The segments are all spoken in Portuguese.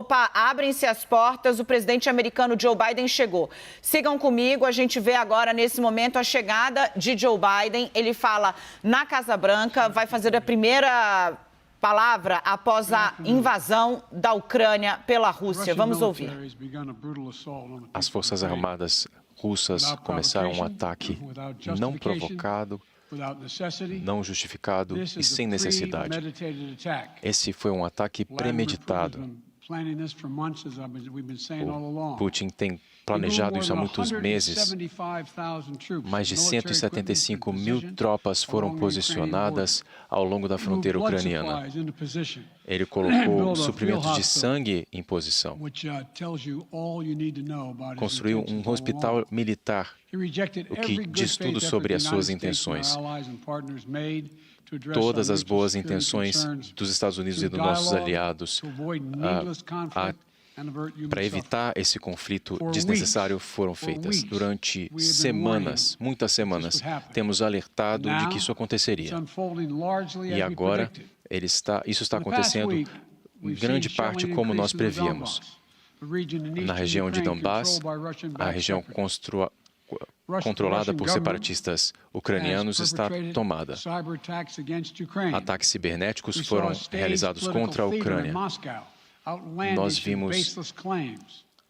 Opa, abrem-se as portas, o presidente americano Joe Biden chegou. Sigam comigo, a gente vê agora, nesse momento, a chegada de Joe Biden. Ele fala na Casa Branca, vai fazer a primeira palavra após a invasão da Ucrânia pela Rússia. Vamos ouvir. As Forças Armadas russas começaram um ataque não provocado, não justificado e sem necessidade. Esse foi um ataque premeditado. O Putin tem planejado isso há muitos meses. Mais de 175 mil tropas foram posicionadas ao longo da fronteira ucraniana. Ele colocou suprimentos de sangue em posição. Construiu um hospital militar, o que diz tudo sobre as suas intenções. Todas as boas intenções dos Estados Unidos e dos nossos aliados para evitar esse conflito desnecessário foram feitas. Durante semanas, muitas semanas, temos alertado de que isso aconteceria. E agora, isso está acontecendo em grande parte como nós prevíamos. Na região de Donbass, a região controlada por separatistas ucranianos está tomada. Ataques cibernéticos foram realizados contra a Ucrânia. Nós vimos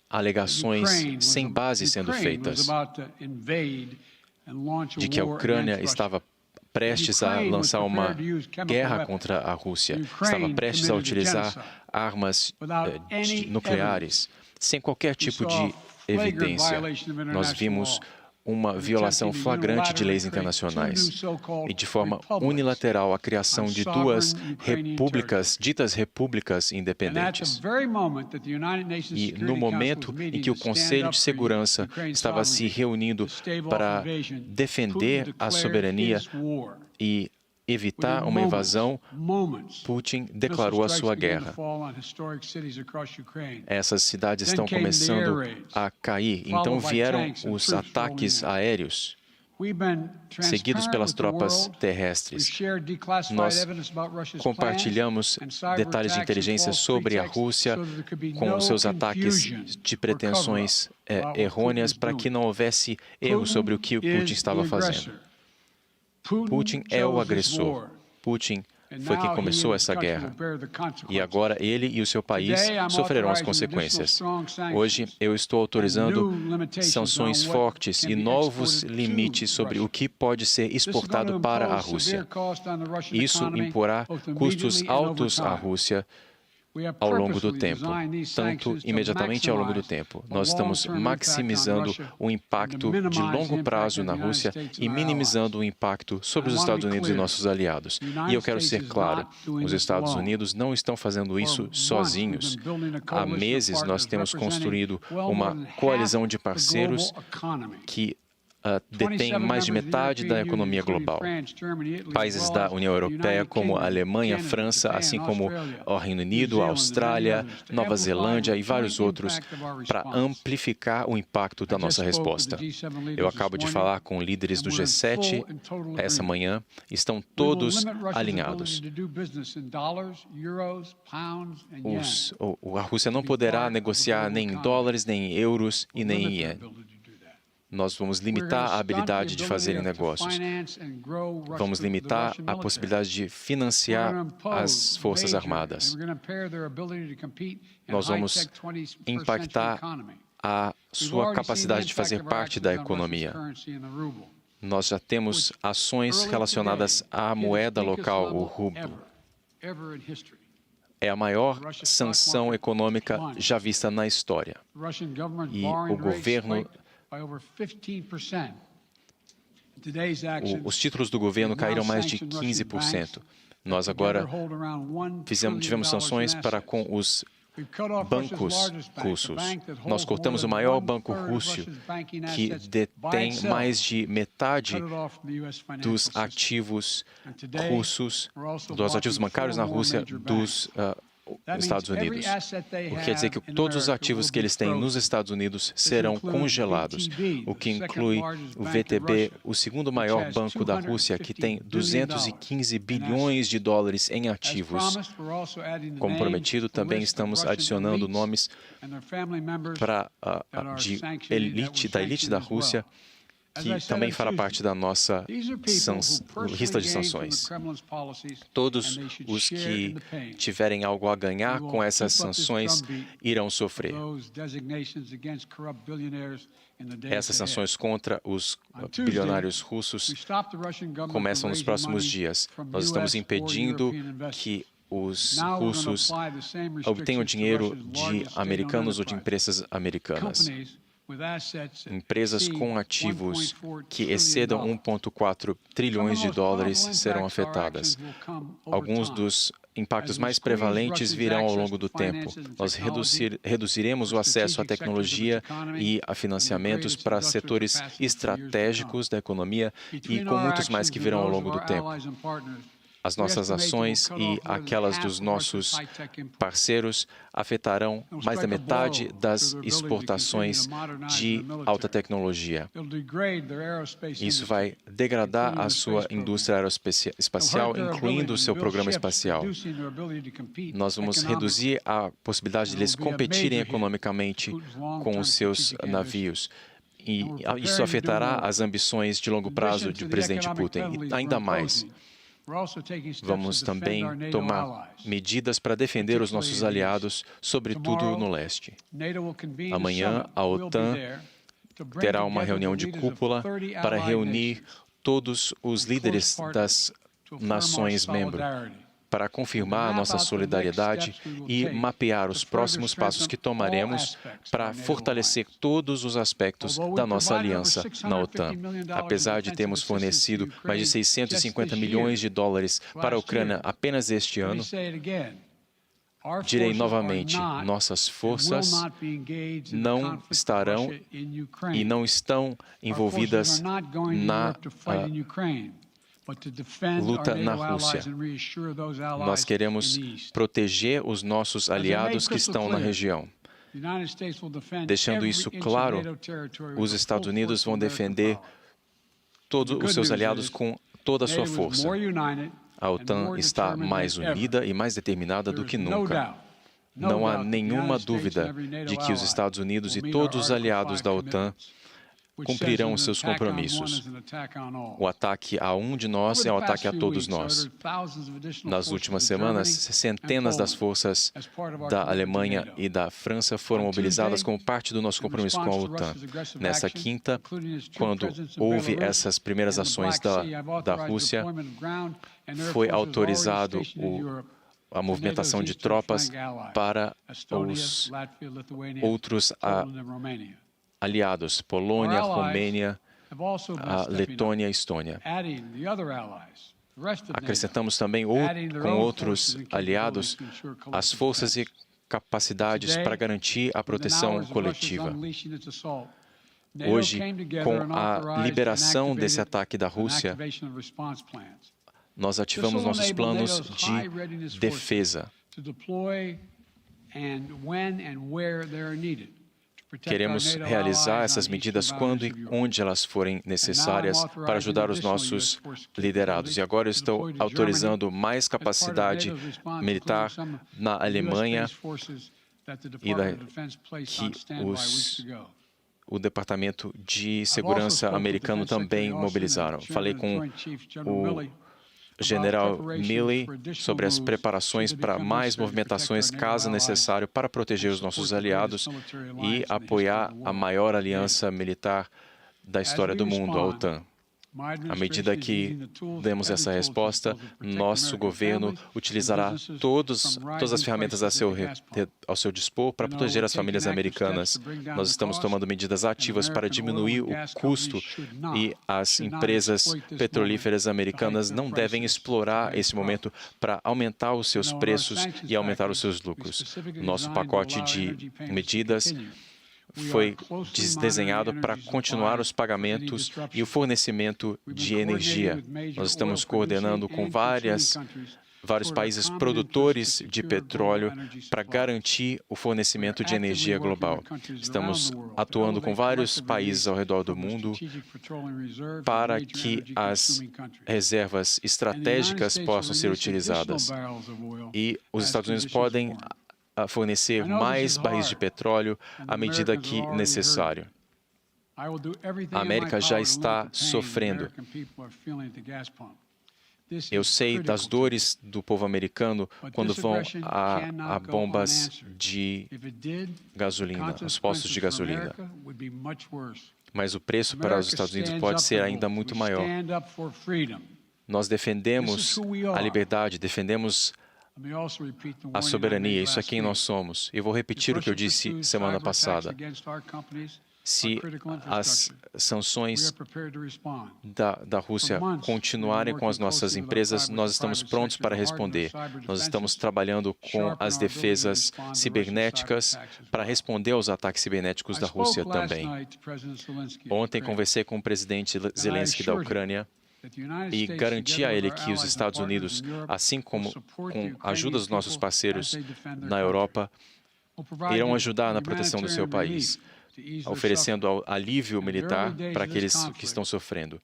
alegações sem base sendo feitas de que a Ucrânia estava prestes a lançar uma guerra contra a Rússia, estava prestes a utilizar armas nucleares, sem qualquer tipo de evidência. Nós vimos uma violação flagrante de leis internacionais e, de forma unilateral, a criação de duas repúblicas, ditas repúblicas independentes. E no momento em que o Conselho de Segurança estava se reunindo para defender a soberania e evitar uma invasão, Putin declarou a sua guerra. Essas cidades estão começando a cair. Então vieram os ataques aéreos, seguidos pelas tropas terrestres. Nós compartilhamos detalhes de inteligência sobre a Rússia com seus ataques de pretensões errôneas para que não houvesse erro sobre o que o Putin estava fazendo. Putin é o agressor. Putin foi quem começou essa guerra. E agora ele e o seu país sofrerão as consequências. Hoje eu estou autorizando sanções fortes e novos limites sobre o que pode ser exportado para a Rússia. Isso imporá custos altos à Rússia ao longo do tempo, tanto imediatamente ao longo do tempo. Nós estamos maximizando o impacto de longo prazo na Rússia e minimizando o impacto sobre os Estados Unidos e nossos aliados. E eu quero ser claro, os Estados Unidos não estão fazendo isso sozinhos. Há meses nós temos construído uma coalizão de parceiros que detém mais de metade da economia global. Países da União Europeia, como a Alemanha, a França, assim como o Reino Unido, a Austrália, Nova Zelândia e vários outros, para amplificar o impacto da nossa resposta. Eu acabo de falar com líderes do G7 essa manhã, estão todos alinhados. A Rússia não poderá negociar nem em dólares, nem em euros e nem em iene. Nós vamos limitar a habilidade de fazerem negócios. Vamos limitar a possibilidade de financiar as Forças Armadas. Nós vamos impactar a sua capacidade de fazer parte da economia. Nós já temos ações relacionadas à moeda local, o rublo. É a maior sanção econômica já vista na história. E o governo Os títulos do governo caíram mais de 15%. Nós agora tivemos sanções para com os bancos russos. Nós cortamos o maior banco russo, que detém mais de metade dos ativos russos, dos ativos bancários na Rússia, dos Estados Unidos. O que quer dizer que todos os ativos que eles têm nos Estados Unidos serão congelados, o que inclui o VTB, o segundo maior banco da Rússia, que tem 215 bilhões de dólares em ativos. Como prometido, também estamos adicionando nomes da elite da Rússia, que também fará parte da nossa lista de sanções. Todos os que tiverem algo a ganhar com essas sanções irão sofrer. Essas sanções contra os bilionários russos começam nos próximos dias. Nós estamos impedindo que os russos obtenham dinheiro de americanos ou de empresas americanas. Empresas com ativos que excedam 1,4 trilhões de dólares serão afetadas. Alguns dos impactos mais prevalentes virão ao longo do tempo. Nós reduziremos o acesso à tecnologia e a financiamentos para setores estratégicos da economia e com muitos mais que virão ao longo do tempo. As nossas ações e aquelas dos nossos parceiros afetarão mais da metade das exportações de alta tecnologia. Isso vai degradar a sua indústria aeroespacial, incluindo o seu programa espacial. Nós vamos reduzir a possibilidade de eles competirem economicamente com os seus navios. E isso afetará as ambições de longo prazo do presidente Putin. E ainda mais, vamos também tomar medidas para defender os nossos aliados, sobretudo no leste. Amanhã, a OTAN terá uma reunião de cúpula para reunir todos os líderes das nações membros, para confirmar a nossa solidariedade e mapear os próximos passos que tomaremos para fortalecer todos os aspectos da nossa aliança na OTAN. Apesar de termos fornecido mais de 650 milhões de dólares para a Ucrânia apenas este ano, direi novamente, nossas forças não estarão e não estão envolvidas na luta na Rússia. Nós queremos proteger os nossos aliados que estão na região. Deixando isso claro, os Estados Unidos vão defender todos os seus aliados com toda a sua força. A OTAN está mais unida e mais determinada do que nunca. Não há nenhuma dúvida de que os Estados Unidos e todos os aliados da OTAN cumprirão os seus compromissos. O ataque a um de nós é um ataque a todos nós. Nas últimas semanas, centenas das forças da Alemanha e da França foram mobilizadas como parte do nosso compromisso com a OTAN. Nessa quinta, quando houve essas primeiras ações da Rússia, foi autorizado a movimentação de tropas para os outros aliados, Polônia, Romênia, Letônia e Estônia. Acrescentamos também com outros aliados as forças e capacidades para garantir a proteção coletiva. Hoje, com a liberação desse ataque da Rússia, nós ativamos nossos planos de defesa. Queremos realizar essas medidas quando e onde elas forem necessárias para ajudar os nossos liderados. E agora eu estou autorizando mais capacidade militar na Alemanha e o Departamento de Segurança americano também mobilizaram. Falei com o General Milley sobre as preparações para mais movimentações, caso necessário, para proteger os nossos aliados e apoiar a maior aliança militar da história do mundo, a OTAN. À medida que demos essa resposta, nosso governo utilizará todas as ferramentas ao seu dispor para proteger as famílias americanas. Nós estamos tomando medidas ativas para diminuir o custo e as empresas petrolíferas americanas não devem explorar esse momento para aumentar os seus preços e aumentar os seus lucros. Nosso pacote de medidas foi desenhado para continuar os pagamentos e o fornecimento de energia. Nós estamos coordenando com vários vários países produtores de petróleo para garantir o fornecimento de energia global. Estamos atuando com vários países ao redor do mundo para que as reservas estratégicas possam ser utilizadas. E os Estados Unidos podem fornecer mais barris de petróleo à medida que necessário. A América já está sofrendo. Eu sei das dores do povo americano quando vão a bombas de gasolina, os postos de gasolina. Mas o preço para os Estados Unidos pode ser ainda muito maior. Nós defendemos a liberdade, defendemos a soberania, isso é quem nós somos. Eu vou repetir o que eu disse semana passada. Se as sanções da Rússia continuarem com as nossas empresas, nós estamos prontos para responder. Nós estamos trabalhando com as defesas cibernéticas para responder aos ataques cibernéticos da Rússia também. Ontem conversei com o presidente Zelensky da Ucrânia e garanti a ele que os Estados Unidos, assim como com a ajuda dos nossos parceiros na Europa, irão ajudar na proteção do seu país, oferecendo alívio militar para aqueles que estão sofrendo.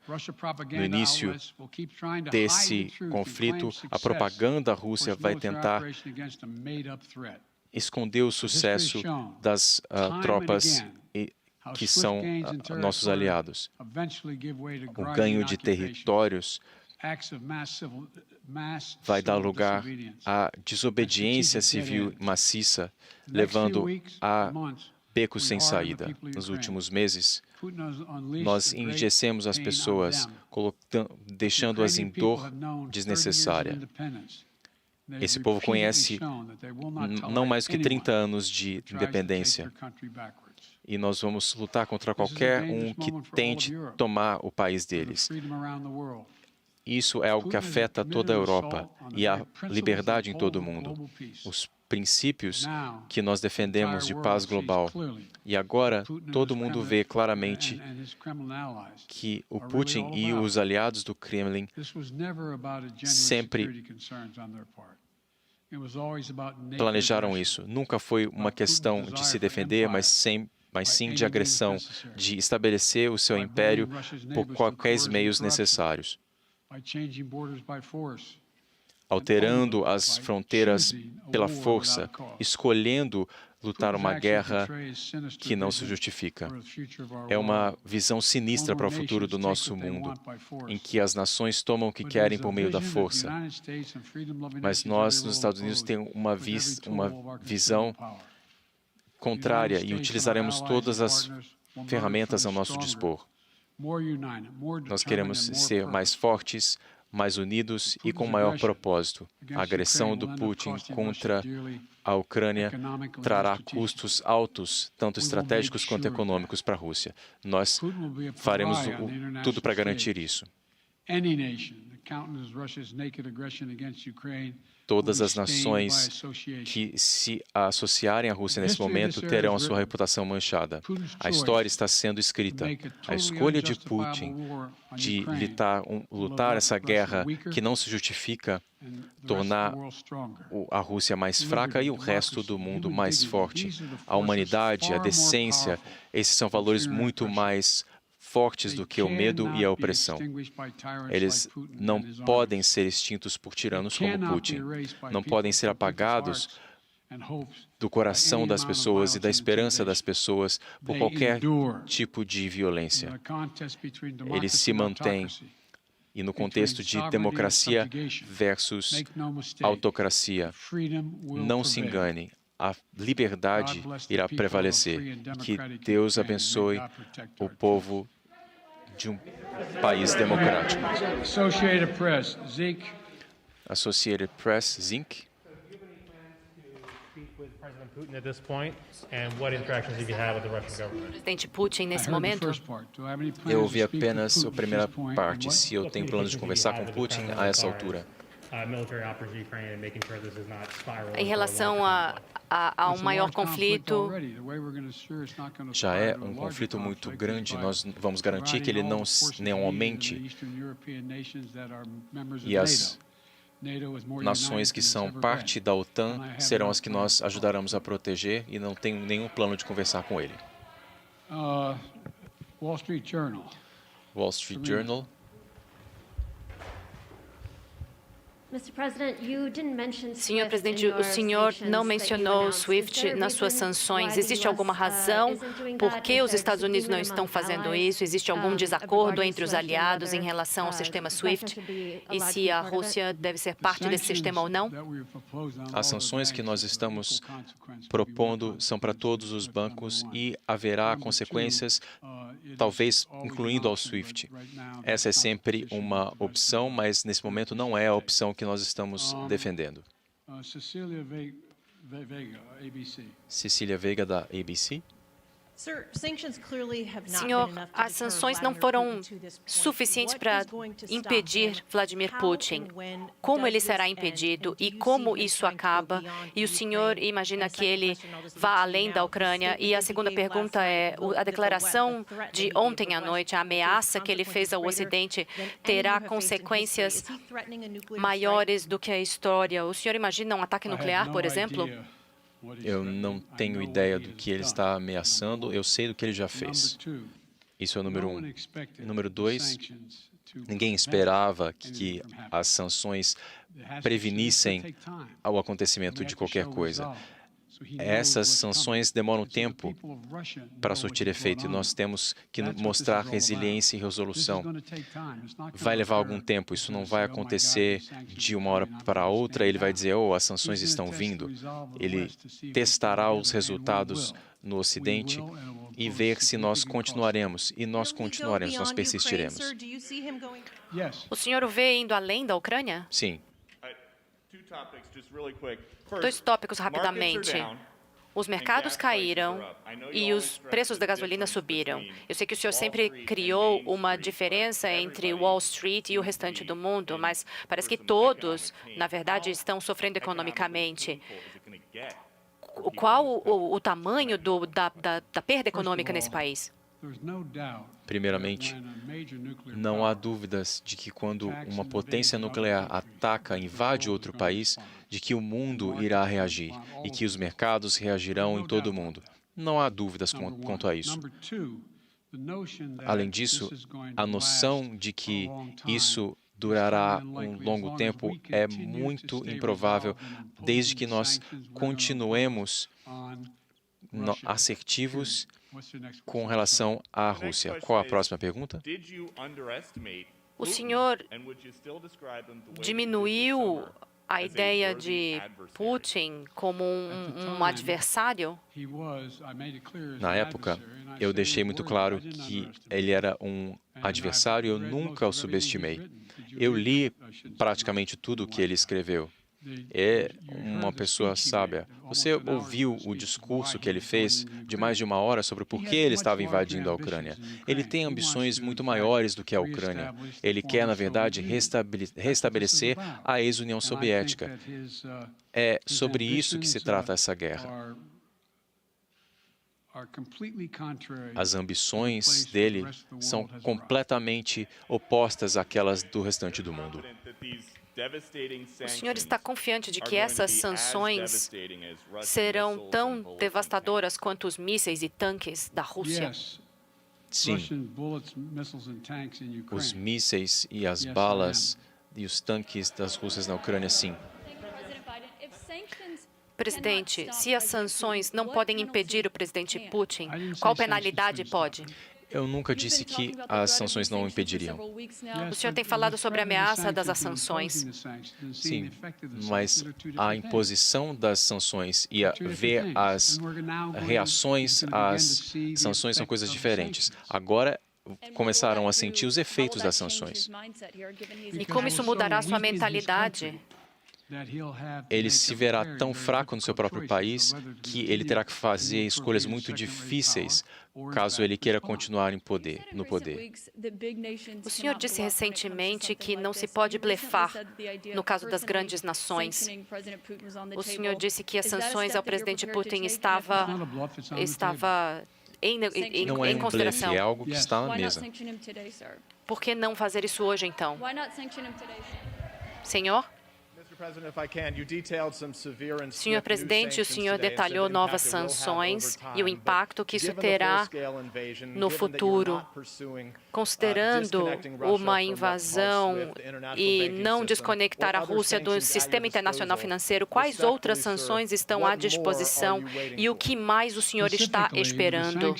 No início desse conflito, a propaganda russa vai tentar esconder o sucesso das tropas que são nossos aliados. O ganho de territórios vai dar lugar à desobediência civil maciça, levando a becos sem saída. Nos últimos meses, nós enrijecemos as pessoas, deixando-as em dor desnecessária. Esse povo conhece não mais do que 30 anos de independência. E nós vamos lutar contra qualquer um que tente tomar o país deles. Isso é algo que afeta toda a Europa e a liberdade em todo o mundo. Os princípios que nós defendemos de paz global. E agora, todo mundo vê claramente que o Putin e os aliados do Kremlin sempre planejaram isso. Nunca foi uma questão de se defender, mas sim de agressão, de estabelecer o seu império por qualquer meios necessários, alterando as fronteiras pela força, escolhendo lutar uma guerra que não se justifica. É uma visão sinistra para o futuro do nosso mundo, em que as nações tomam o que querem por meio da força. Mas nós, nos Estados Unidos, temos uma visão contrária e utilizaremos todas as ferramentas ao nosso dispor. Nós queremos ser mais fortes, mais unidos e com maior propósito. A agressão do Putin contra a Ucrânia trará custos altos, tanto estratégicos quanto econômicos para a Rússia. Nós faremos tudo para garantir isso. Todas as nações que se associarem à Rússia nesse momento terão a sua reputação manchada. A história está sendo escrita. A escolha de Putin de lutar essa guerra que não se justifica, tornar a Rússia mais fraca e o resto do mundo mais forte. A humanidade, a decência, esses são valores muito mais fortes do que o medo e a opressão. Eles não podem ser extintos por tiranos como Putin. Não podem ser apagados do coração das pessoas e da esperança das pessoas por qualquer tipo de violência. Eles se mantêm. E no contexto de democracia versus autocracia, não se enganem. A liberdade irá prevalecer. Que Deus abençoe o povo de um país democrático. Associated Press, Zinc. Presidente Putin, nesse momento? Eu ouvi apenas a primeira parte. Se eu tenho planos de conversar com Putin a essa altura. Em relação a um maior conflito, já é um conflito muito grande. Nós vamos garantir que ele não aumente. E as nações que são parte da OTAN serão as que nós ajudaremos a proteger e não tenho nenhum plano de conversar com ele. Wall Street Journal. Wall Street Journal. Senhor presidente, o senhor não mencionou o SWIFT nas suas sanções. Existe alguma razão por que os Estados Unidos não estão fazendo isso? Existe algum desacordo entre os aliados em relação ao sistema SWIFT? E se a Rússia deve ser parte desse sistema ou não? As sanções que nós estamos propondo são para todos os bancos e haverá consequências, talvez incluindo ao SWIFT. Essa é sempre uma opção, mas nesse momento não é a opção que nós estamos defendendo. Cecília Veiga, da ABC. Senhor, as sanções não foram suficientes para impedir Vladimir Putin. Como ele será impedido e como isso acaba? E o senhor imagina que ele vá além da Ucrânia? E a segunda pergunta é, a declaração de ontem à noite, a ameaça que ele fez ao Ocidente, terá consequências maiores do que a história? O senhor imagina um ataque nuclear, por exemplo? Eu não tenho ideia do que ele está ameaçando, eu sei do que ele já fez. Isso é o número 1. Número 2, ninguém esperava que as sanções prevenissem o acontecimento de qualquer coisa. Essas sanções demoram tempo para surtir efeito e nós temos que mostrar resiliência e resolução. Vai levar algum tempo, isso não vai acontecer de uma hora para outra, ele vai dizer, oh, as sanções estão vindo. Ele testará os resultados no Ocidente e ver se nós continuaremos. E nós continuaremos, nós persistiremos. O senhor o vê indo além da Ucrânia? Sim. 2 tópicos rapidamente. Os mercados caíram e os preços da gasolina subiram. Eu sei que o senhor sempre criou uma diferença entre Wall Street e o restante do mundo, mas parece que todos, na verdade, estão sofrendo economicamente. Qual o tamanho da perda econômica nesse país? Primeiramente, não há dúvidas de que quando uma potência nuclear ataca, invade outro país, de que o mundo irá reagir e que os mercados reagirão em todo o mundo. Não há dúvidas quanto a isso. Além disso, a noção de que isso durará um longo tempo é muito improvável, desde que nós continuemos assertivos com relação à Rússia. Qual a próxima pergunta? O senhor diminuiu a ideia de Putin como um adversário? Na época, eu deixei muito claro que ele era um adversário e eu nunca o subestimei. Eu li praticamente tudo o que ele escreveu. É uma pessoa sábia. Você ouviu o discurso que ele fez de mais de 1 hora sobre por que ele estava invadindo a Ucrânia. Ele tem ambições muito maiores do que a Ucrânia. Ele quer, na verdade, restabelecer a ex-União Soviética. É sobre isso que se trata essa guerra. As ambições dele são completamente opostas àquelas do restante do mundo. O senhor está confiante de que essas sanções serão tão devastadoras quanto os mísseis e tanques da Rússia? Sim. Os mísseis e as balas e os tanques das Rússias na Ucrânia, sim. Presidente, se as sanções não podem impedir o presidente Putin, qual penalidade pode? Eu nunca disse que as sanções não o impediriam. O senhor tem falado sobre a ameaça das sanções. Sim, mas a imposição das sanções e ver as reações às sanções são coisas diferentes. Agora, começaram a sentir os efeitos das sanções. E como isso mudará a sua mentalidade? Ele se verá tão fraco no seu próprio país que ele terá que fazer escolhas muito difíceis caso ele queira continuar no poder. O senhor disse recentemente que não se pode blefar no caso das grandes nações. O senhor disse que as sanções ao presidente Putin estava em consideração. Blefe, é algo que está na mesa. Por que não fazer isso hoje, então? Senhor? Senhor presidente, o senhor detalhou novas sanções e o impacto que isso terá no futuro, considerando uma invasão e não desconectar a Rússia do sistema internacional financeiro. Quais outras sanções estão à disposição e o que mais o senhor está esperando?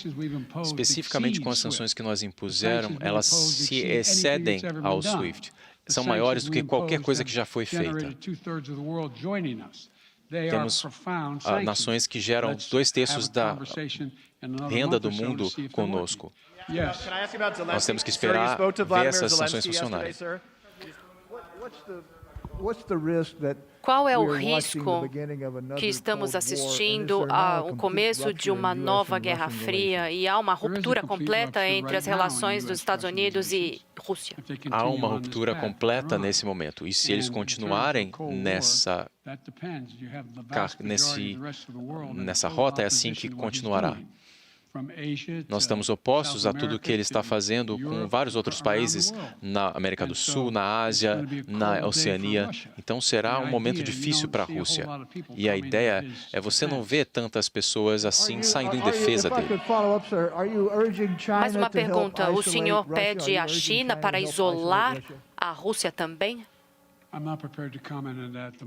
Especificamente com as sanções que nós impusemos, elas se excedem ao SWIFT. São maiores do que qualquer coisa que já foi feita. Temos nações que geram 2/3 da renda do mundo conosco. Nós temos que esperar ver essas sanções funcionarem. Qual é o risco que estamos assistindo ao começo de uma nova Guerra Fria e há uma ruptura completa entre as relações dos Estados Unidos e Rússia? Há uma ruptura completa nesse momento. E se eles continuarem nessa rota, é assim que continuará. Nós estamos opostos a tudo que ele está fazendo com vários outros países na América do Sul, na Ásia, na Oceania. Então será um momento difícil para a Rússia. E a ideia é você não ver tantas pessoas assim saindo em defesa dele. Mais uma pergunta. O senhor pede à China para isolar a Rússia também?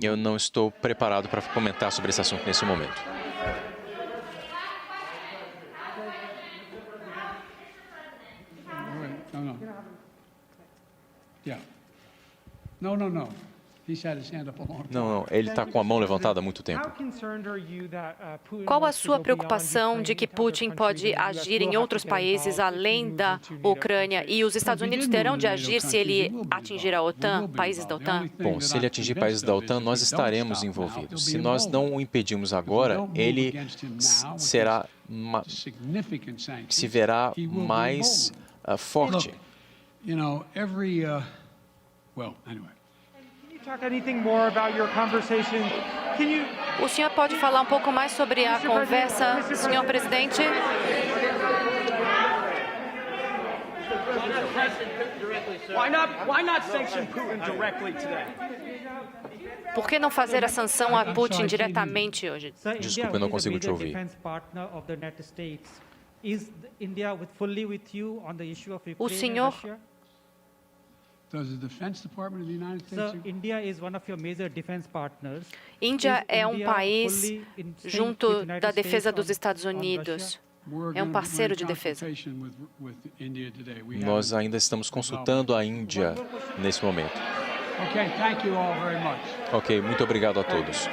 Eu não estou preparado para comentar sobre esse assunto nesse momento. Não, ele está com a mão levantada há muito tempo. Qual a sua preocupação de que Putin pode agir em outros países além da Ucrânia e os Estados Unidos terão de agir se ele atingir a OTAN, países da OTAN? Bom, se ele atingir países da OTAN, nós estaremos envolvidos. Se nós não o impedimos agora, ele se verá mais forte. O senhor pode falar um pouco mais sobre a conversa, senhor presidente? Por que não fazer a sanção a Putin diretamente hoje? Desculpa, eu não consigo te ouvir. O senhor... Índia é um país junto da defesa dos Estados Unidos. É um parceiro de defesa. Nós ainda estamos consultando a Índia nesse momento. Ok, muito obrigado a todos.